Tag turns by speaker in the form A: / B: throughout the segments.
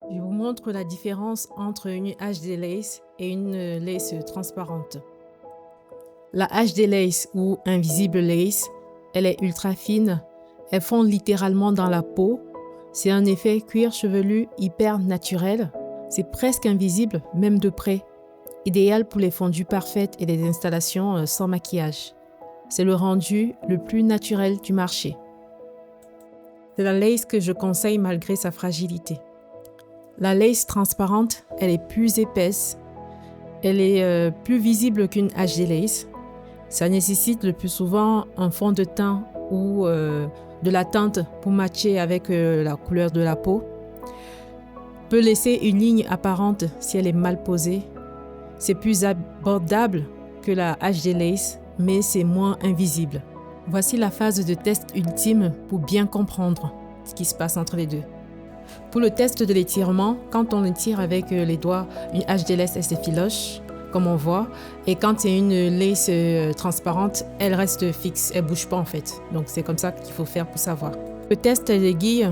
A: Je vous montre la différence entre une HD lace et une lace transparente. La HD lace ou invisible lace, elle est ultra fine, elle fond littéralement dans la peau. C'est un effet cuir chevelu hyper naturel, c'est presque invisible même de près. Idéal pour les fondues parfaites et les installations sans maquillage. C'est le rendu le plus naturel du marché. C'est la lace que je conseille malgré sa fragilité. La lace transparente, elle est plus épaisse, elle est plus visible qu'une HD lace. Ça nécessite le plus souvent un fond de teint ou de la teinte pour matcher avec la couleur de la peau. Peut laisser une ligne apparente si elle est mal posée. C'est plus abordable que la HD lace, mais c'est moins invisible. Voici la phase de test ultime pour bien comprendre ce qui se passe entre les deux. Pour le test de l'étirement, quand on étire avec les doigts, une HD lace, elle s'effiloche, comme on voit. Et quand c'est une lace transparente, elle reste fixe, elle ne bouge pas en fait. Donc c'est comme ça qu'il faut faire pour savoir. Le test d'aiguille,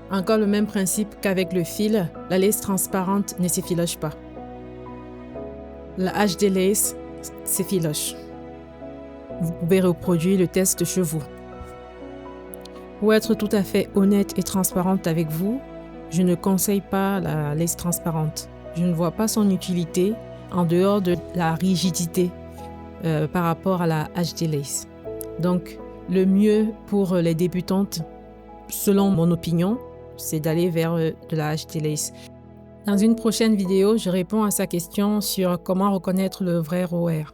A: encore le même principe qu'avec le fil, la lace transparente ne s'effiloche pas. La HD lace s'effiloche. Vous pouvez reproduire le test chez vous. Pour être tout à fait honnête et transparente avec vous, je ne conseille pas la lace transparente. Je ne vois pas son utilité en dehors de la rigidité par rapport à la HD lace. Donc, le mieux pour les débutantes, selon mon opinion, c'est d'aller vers de la HD lace. Dans une prochaine vidéo, je réponds à sa question sur comment reconnaître le vrai ROR.